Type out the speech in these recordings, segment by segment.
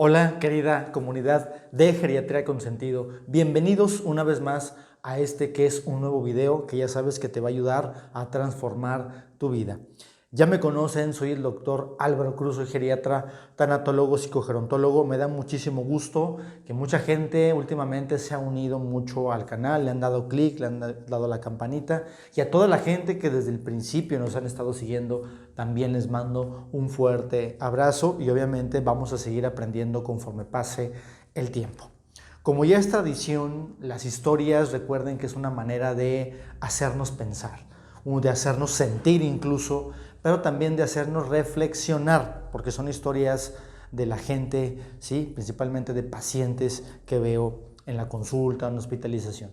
Hola, querida comunidad de Geriatría con Sentido. Bienvenidos una vez más a este que es un nuevo video que ya sabes que te va a ayudar a transformar tu vida. Ya me conocen, soy el doctor Álvaro Cruz, soy geriatra, tanatólogo, psicogerontólogo. Me da muchísimo gusto que mucha gente últimamente se ha unido mucho al canal, le han dado clic, le han dado la campanita, y a toda la gente que desde el principio nos han estado siguiendo, también les mando un fuerte abrazo y obviamente vamos a seguir aprendiendo conforme pase el tiempo. Como ya es tradición, las historias, recuerden que es una manera de hacernos pensar, de hacernos sentir incluso, pero también de hacernos reflexionar, porque son historias de la gente, ¿sí? Principalmente de pacientes que veo en la consulta, en la hospitalización.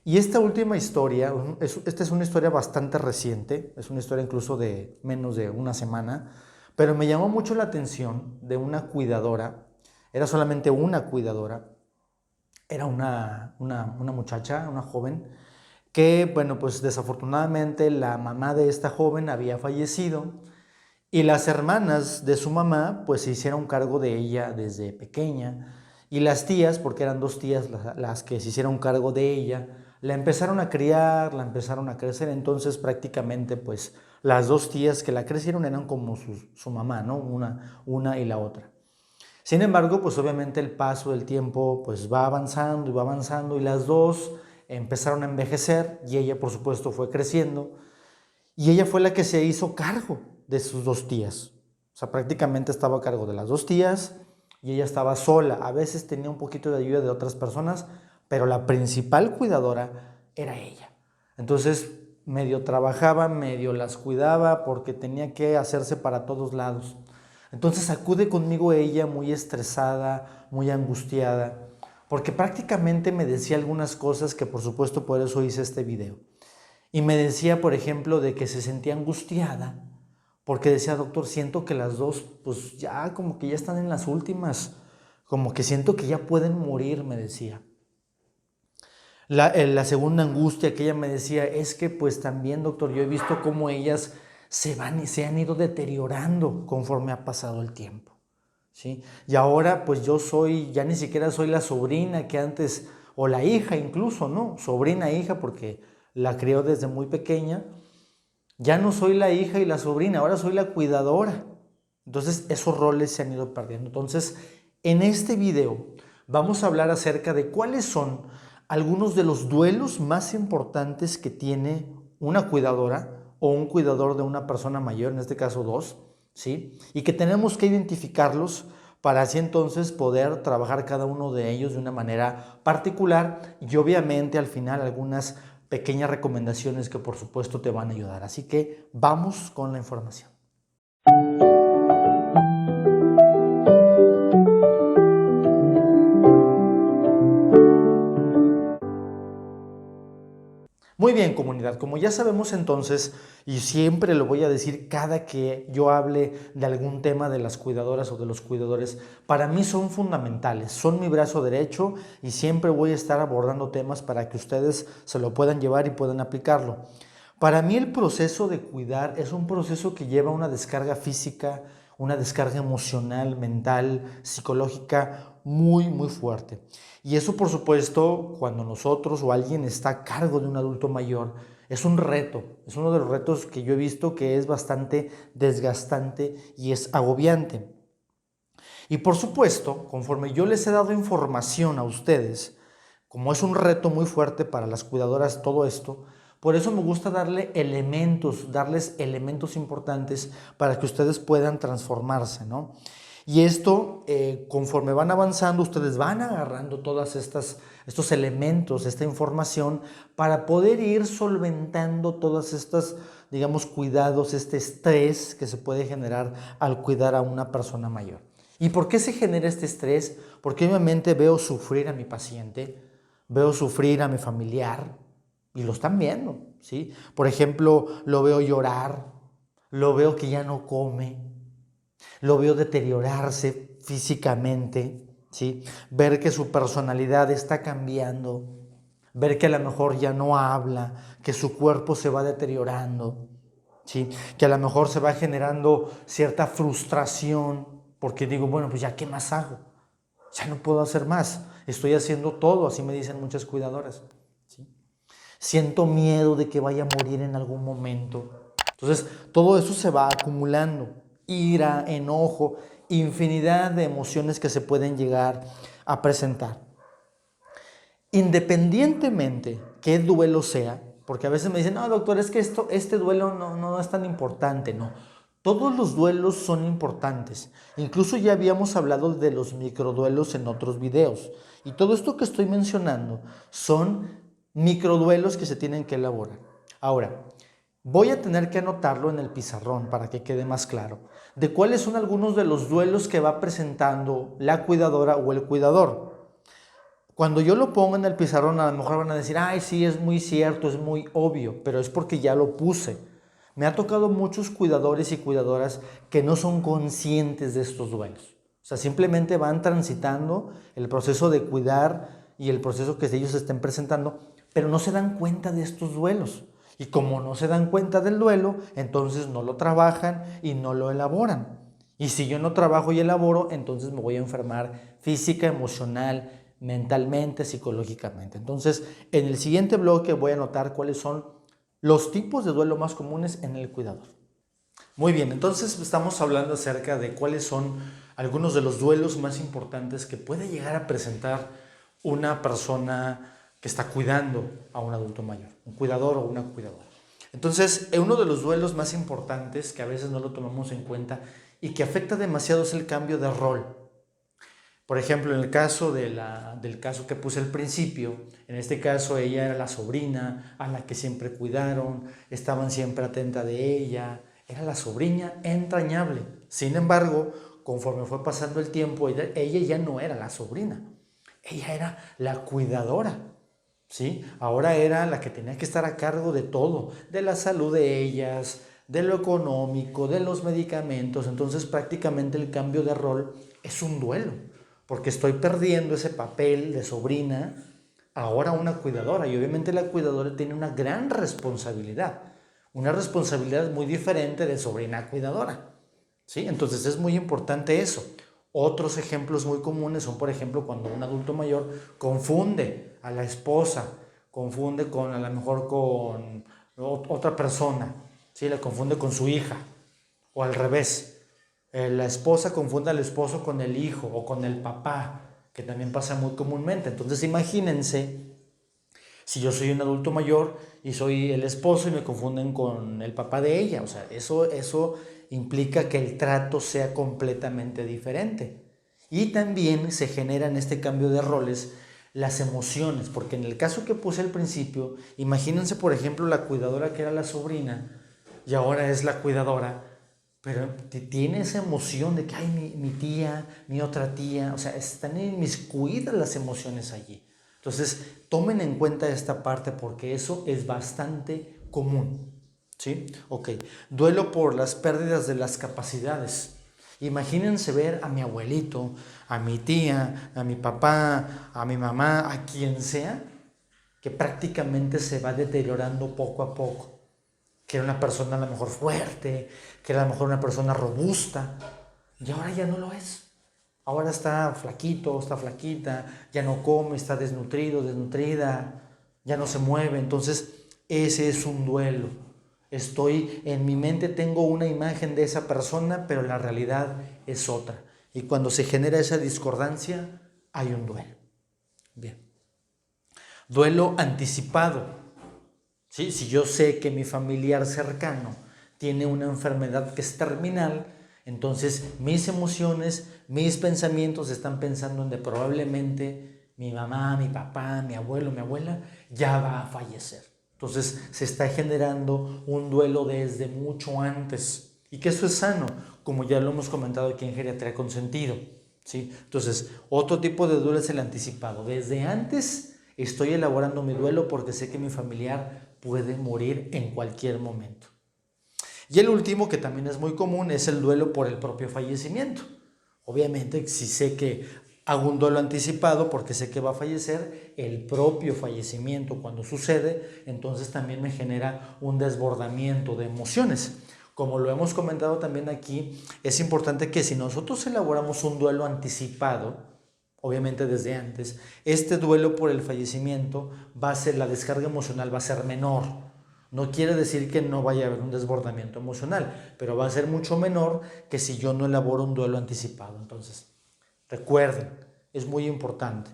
Y esta última historia, esta es una historia bastante reciente, es una historia incluso de menos de una semana, pero me llamó mucho la atención de una cuidadora. Era solamente una cuidadora, era una muchacha, una joven, que, bueno, pues desafortunadamente la mamá de esta joven había fallecido y las hermanas de su mamá pues se hicieron cargo de ella desde pequeña, y las tías, porque eran dos tías las que se hicieron cargo de ella, la empezaron a criar, la empezaron a crecer. Entonces prácticamente pues las dos tías que la crecieron eran como su mamá, ¿no? Una y la otra. Sin embargo, pues obviamente el paso del tiempo pues va avanzando y las dos empezaron a envejecer y ella por supuesto fue creciendo y ella fue la que se hizo cargo de sus dos tías. O sea, prácticamente estaba a cargo de las dos tías y ella estaba sola. A veces tenía un poquito de ayuda de otras personas, pero la principal cuidadora era ella. Entonces medio trabajaba, medio las cuidaba porque tenía que hacerse para todos lados. Entonces acude conmigo ella muy estresada, muy angustiada, porque prácticamente me decía algunas cosas que por supuesto por eso hice este video. Y me decía, por ejemplo, de que se sentía angustiada, porque decía: doctor, siento que las dos pues ya como que ya están en las últimas, como que siento que ya pueden morir, me decía. La segunda angustia que ella me decía es que pues también, doctor, yo he visto cómo ellas se han ido deteriorando conforme ha pasado el tiempo, ¿sí? Y ahora pues yo ya ni siquiera soy la sobrina que antes, o la hija incluso, ¿no? Sobrina, hija, porque la crió desde muy pequeña. Ya no soy la hija y la sobrina, ahora soy la cuidadora. Entonces esos roles se han ido perdiendo. Entonces en este video vamos a hablar acerca de cuáles son algunos de los duelos más importantes que tiene una cuidadora o un cuidador de una persona mayor, en este caso dos, ¿sí? Y que tenemos que identificarlos para así entonces poder trabajar cada uno de ellos de una manera particular y obviamente al final algunas pequeñas recomendaciones que por supuesto te van a ayudar. Así que vamos con la información. Muy bien, comunidad, como ya sabemos entonces, y siempre lo voy a decir cada que yo hable de algún tema de las cuidadoras o de los cuidadores, para mí son fundamentales, son mi brazo derecho y siempre voy a estar abordando temas para que ustedes se lo puedan llevar y puedan aplicarlo. Para mí el proceso de cuidar es un proceso que lleva una descarga física, una descarga emocional, mental, psicológica muy, muy fuerte. Y eso, por supuesto, cuando nosotros o alguien está a cargo de un adulto mayor, es un reto, es uno de los retos que yo he visto que es bastante desgastante y es agobiante. Y por supuesto, conforme yo les he dado información a ustedes, como es un reto muy fuerte para las cuidadoras todo esto, por eso me gusta darles elementos importantes para que ustedes puedan transformarse, ¿no? Y esto, conforme van avanzando, ustedes van agarrando estos elementos, esta información, para poder ir solventando todas estas, digamos, cuidados, este estrés que se puede generar al cuidar a una persona mayor. ¿Y por qué se genera este estrés? Porque obviamente veo sufrir a mi paciente, veo sufrir a mi familiar y lo están viendo, ¿sí? Por ejemplo, lo veo llorar, lo veo que ya no come, lo veo deteriorarse físicamente, ¿sí? Ver que su personalidad está cambiando, ver que a lo mejor ya no habla, que su cuerpo se va deteriorando, ¿sí? Que a lo mejor se va generando cierta frustración porque digo, bueno, pues ya, ¿qué más hago? ya no puedo hacer más, estoy haciendo todo, así me dicen muchas cuidadoras, ¿sí? Siento miedo de que vaya a morir en algún momento. Entonces, todo eso se va acumulando, ira, enojo, infinidad de emociones que se pueden llegar a presentar. Independientemente qué duelo sea, porque a veces me dicen, no, doctor, es que este duelo no es tan importante. No, todos los duelos son importantes. Incluso ya habíamos hablado de los microduelos en otros videos. Y todo esto que estoy mencionando son microduelos que se tienen que elaborar. Ahora, voy a tener que anotarlo en el pizarrón para que quede más claro de cuáles son algunos de los duelos que va presentando la cuidadora o el cuidador. Cuando yo lo pongo en el pizarrón, a lo mejor van a decir, ay, sí, es muy cierto, es muy obvio, pero es porque ya lo puse. Me ha tocado muchos cuidadores y cuidadoras que no son conscientes de estos duelos. O sea, simplemente van transitando el proceso de cuidar y el proceso que ellos estén presentando, pero no se dan cuenta de estos duelos. Y como no se dan cuenta del duelo, entonces no lo trabajan y no lo elaboran. Y si yo no trabajo y elaboro, entonces me voy a enfermar física, emocional, mentalmente, psicológicamente. Entonces, en el siguiente bloque voy a anotar cuáles son los tipos de duelo más comunes en el cuidador. Muy bien, entonces estamos hablando acerca de cuáles son algunos de los duelos más importantes que puede llegar a presentar una persona que está cuidando a un adulto mayor, un cuidador o una cuidadora. Entonces, uno de los duelos más importantes que a veces no lo tomamos en cuenta y que afecta demasiado es el cambio de rol. Por ejemplo, en el caso del caso que puse al principio, en este caso ella era la sobrina a la que siempre cuidaron, estaban siempre atenta de ella, era la sobrina entrañable. Sin embargo, conforme fue pasando el tiempo, ella ya no era la sobrina, ella era la cuidadora, ¿sí? Ahora era la que tenía que estar a cargo de todo, de la salud de ellas, de lo económico, de los medicamentos. Entonces prácticamente el cambio de rol es un duelo, porque estoy perdiendo ese papel de sobrina ahora a una cuidadora, y obviamente la cuidadora tiene una gran responsabilidad muy diferente de sobrina a cuidadora, ¿sí? Entonces es muy importante eso. Otros ejemplos muy comunes son, por ejemplo, cuando un adulto mayor confunde a la esposa, confunde a lo mejor con otra persona, ¿sí? La confunde con su hija, o al revés. La esposa confunde al esposo con el hijo o con el papá, que también pasa muy comúnmente. Entonces imagínense si yo soy un adulto mayor y soy el esposo y me confunden con el papá de ella. O sea, eso implica que el trato sea completamente diferente. Y también se genera en este cambio de roles las emociones, porque en el caso que puse al principio, imagínense por ejemplo la cuidadora que era la sobrina y ahora es la cuidadora, pero tiene esa emoción de que, ay, mi tía, mi otra tía, o sea, están inmiscuidas las emociones allí. Entonces, tomen en cuenta esta parte porque eso es bastante común, ¿sí? Ok, duelo por las pérdidas de las capacidades. Imagínense ver a mi abuelito, a mi tía, a mi papá, a mi mamá, a quien sea, que prácticamente se va deteriorando poco a poco, que era una persona a lo mejor fuerte, que era a lo mejor una persona robusta, y ahora ya no lo es. Ahora está flaquito, está flaquita, ya no come, está desnutrido, desnutrida, ya no se mueve. Entonces, ese es un duelo. En mi mente tengo una imagen de esa persona, pero la realidad es otra. Y cuando se genera esa discordancia, hay un duelo. Bien. Duelo anticipado. ¿Sí? Si yo sé que mi familiar cercano tiene una enfermedad que es terminal, entonces mis emociones, mis pensamientos están pensando en que probablemente mi mamá, mi papá, mi abuelo, mi abuela ya va a fallecer. Entonces se está generando un duelo desde mucho antes, y que eso es sano, como ya lo hemos comentado aquí en Geriatría Consentido, ¿sí? Entonces, otro tipo de duelo es el anticipado. Desde antes estoy elaborando mi duelo porque sé que mi familiar puede morir en cualquier momento. Y el último, que también es muy común, es el duelo por el propio fallecimiento. Obviamente, si sé que hago un duelo anticipado porque sé que va a fallecer, el propio fallecimiento cuando sucede, entonces también me genera un desbordamiento de emociones. Como lo hemos comentado también aquí, es importante que si nosotros elaboramos un duelo anticipado, obviamente desde antes, este duelo por el fallecimiento la descarga emocional va a ser menor. No quiere decir que no vaya a haber un desbordamiento emocional, pero va a ser mucho menor que si yo no elaboro un duelo anticipado. Entonces, recuerden, es muy importante.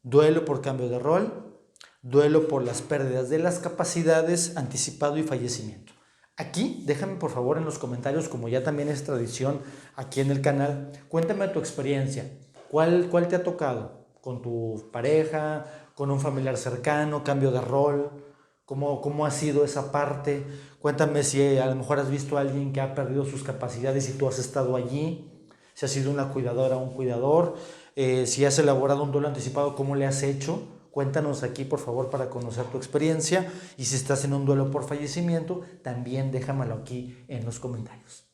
Duelo por cambio de rol, duelo por las pérdidas de las capacidades, anticipado y fallecimiento. Aquí, déjame por favor en los comentarios, como ya también es tradición aquí en el canal, cuéntame tu experiencia. ¿Cuál te ha tocado? ¿Con tu pareja? ¿Con un familiar cercano? ¿Cambio de rol? ¿Cómo ha sido esa parte? Cuéntame si a lo mejor has visto a alguien que ha perdido sus capacidades y tú has estado allí. Si has sido una cuidadora o un cuidador. Si has elaborado un duelo anticipado, ¿cómo le has hecho? Cuéntanos aquí, por favor, para conocer tu experiencia. Y si estás en un duelo por fallecimiento, también déjamelo aquí en los comentarios.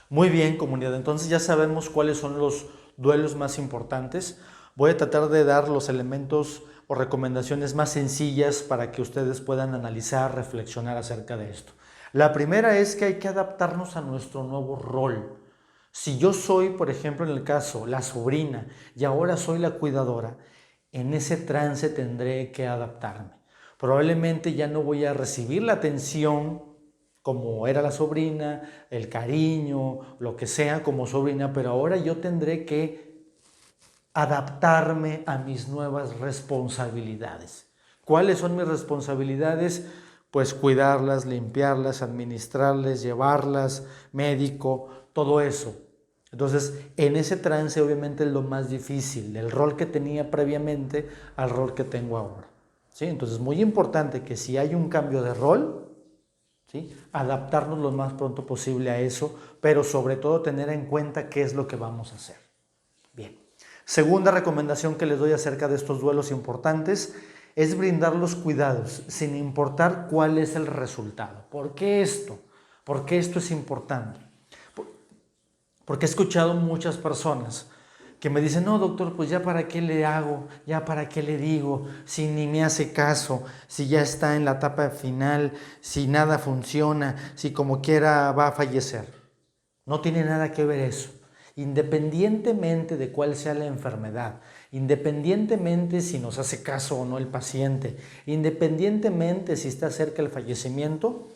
Muy bien, comunidad. Entonces ya sabemos cuáles son los duelos más importantes. Voy a tratar de dar los elementos o recomendaciones más sencillas para que ustedes puedan analizar, reflexionar acerca de esto. La primera es que hay que adaptarnos a nuestro nuevo rol. Si yo soy, por ejemplo, en el caso, la sobrina y ahora soy la cuidadora, en ese trance tendré que adaptarme. Probablemente ya no voy a recibir la atención como era la sobrina, el cariño, lo que sea como sobrina, pero ahora yo tendré que adaptarme a mis nuevas responsabilidades. ¿Cuáles son mis responsabilidades? Pues cuidarlas, limpiarlas, administrarles, llevarlas, médico, todo eso. Entonces, en ese trance obviamente es lo más difícil, del rol que tenía previamente al rol que tengo ahora. ¿Sí? Entonces, es muy importante que si hay un cambio de rol, ¿sí?, adaptarnos lo más pronto posible a eso, pero sobre todo tener en cuenta qué es lo que vamos a hacer. Bien. Segunda recomendación que les doy acerca de estos duelos importantes es brindar los cuidados sin importar cuál es el resultado. ¿Por qué esto? ¿Por qué esto es importante? Porque he escuchado muchas personas que me dicen, no doctor, pues ya para qué le hago, ya para qué le digo, si ni me hace caso, si ya está en la etapa final, si nada funciona, si como quiera va a fallecer. No tiene nada que ver eso. Independientemente de cuál sea la enfermedad, independientemente si nos hace caso o no el paciente, independientemente si está cerca el fallecimiento,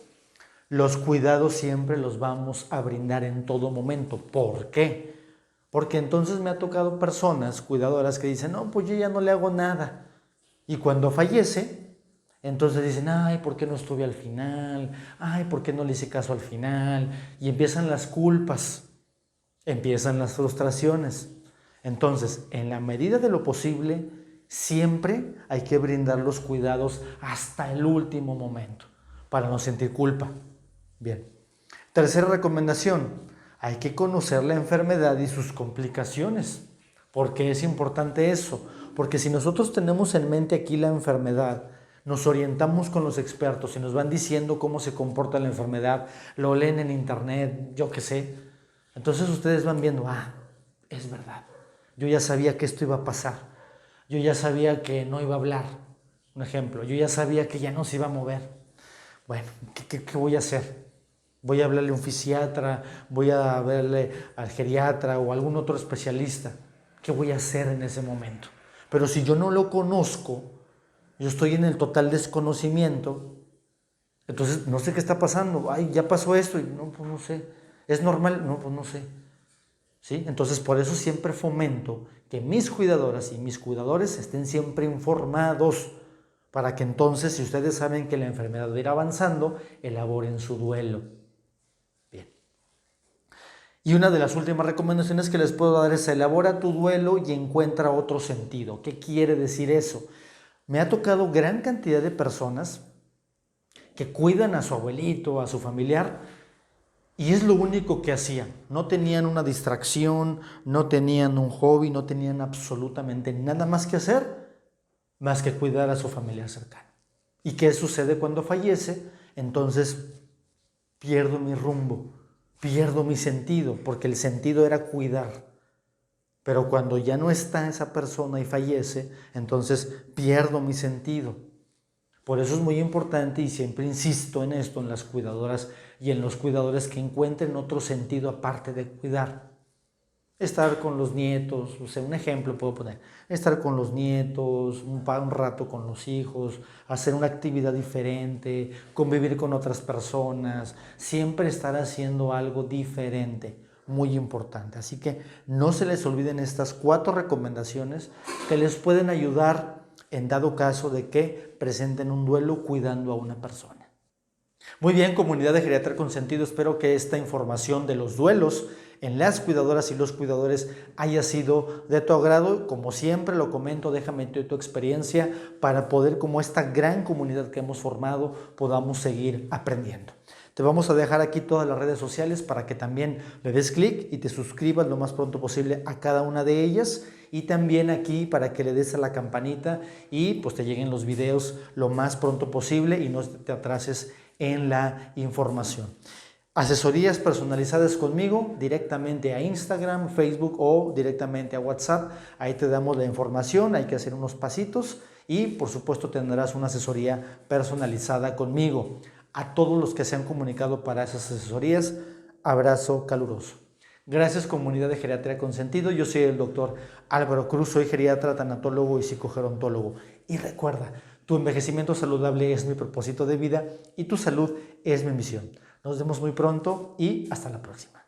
los cuidados siempre los vamos a brindar en todo momento. ¿Por qué? Porque entonces me ha tocado personas cuidadoras que dicen, no, pues yo ya no le hago nada. Y cuando fallece, entonces dicen, ay, ¿por qué no estuve al final? Ay, ¿por qué no le hice caso al final? Y empiezan las culpas, empiezan las frustraciones. Entonces, en la medida de lo posible, siempre hay que brindar los cuidados hasta el último momento para no sentir culpa. Bien. Tercera recomendación, hay que conocer la enfermedad y sus complicaciones. ¿Por qué es importante eso? Porque si nosotros tenemos en mente aquí la enfermedad, nos orientamos con los expertos y nos van diciendo cómo se comporta la enfermedad, lo leen en internet, yo qué sé. Entonces ustedes van viendo, es verdad, yo ya sabía que esto iba a pasar, yo ya sabía que no iba a hablar, un ejemplo, yo ya sabía que ya no se iba a mover. Bueno, ¿qué voy a hacer? Voy a hablarle a un fisiatra, voy a verle al geriatra o a algún otro especialista. ¿Qué voy a hacer en ese momento? Pero si yo no lo conozco, yo estoy en el total desconocimiento, entonces no sé qué está pasando. Ay, ya pasó esto y no, pues no sé. ¿Es normal? No, pues no sé. ¿Sí? Entonces por eso siempre fomento que mis cuidadoras y mis cuidadores estén siempre informados para que entonces, si ustedes saben que la enfermedad va a ir avanzando, elaboren su duelo. Y una de las últimas recomendaciones que les puedo dar es elabora tu duelo y encuentra otro sentido. ¿Qué quiere decir eso? Me ha tocado gran cantidad de personas que cuidan a su abuelito, a su familiar, y es lo único que hacían. No tenían una distracción, no tenían un hobby, no tenían absolutamente nada más que hacer, más que cuidar a su familiar cercano. ¿Y qué sucede cuando fallece? Entonces pierdo mi rumbo. Pierdo mi sentido, porque el sentido era cuidar. Pero cuando ya no está esa persona y fallece, entonces pierdo mi sentido. Por eso es muy importante y siempre insisto en esto, en las cuidadoras y en los cuidadores, que encuentren otro sentido aparte de cuidar. estar con los nietos, o sea, un ejemplo puedo poner, estar con los nietos, un rato con los hijos, hacer una actividad diferente, convivir con otras personas, siempre estar haciendo algo diferente, muy importante. Así que no se les olviden estas 4 recomendaciones que les pueden ayudar en dado caso de que presenten un duelo cuidando a una persona. Muy bien, comunidad de Geriatría con Sentido, espero que esta información de los duelos en las cuidadoras y los cuidadores haya sido de tu agrado. Como siempre lo comento, déjame tu experiencia para poder, como esta gran comunidad que hemos formado, podamos seguir aprendiendo. Te vamos a dejar aquí todas las redes sociales para que también le des clic y te suscribas lo más pronto posible a cada una de ellas, y también aquí para que le des a la campanita y pues te lleguen los videos lo más pronto posible y no te atrases en la información. Asesorías personalizadas conmigo directamente a Instagram, Facebook o directamente a WhatsApp. Ahí te damos la información, hay que hacer unos pasitos y por supuesto tendrás una asesoría personalizada conmigo. A todos los que se han comunicado para esas asesorías, abrazo caluroso. Gracias, comunidad de Geriatría con Sentido. Yo soy el doctor Álvaro Cruz, soy geriatra, tanatólogo y psicogerontólogo. Y recuerda, tu envejecimiento saludable es mi propósito de vida y tu salud es mi misión. Nos vemos muy pronto y hasta la próxima.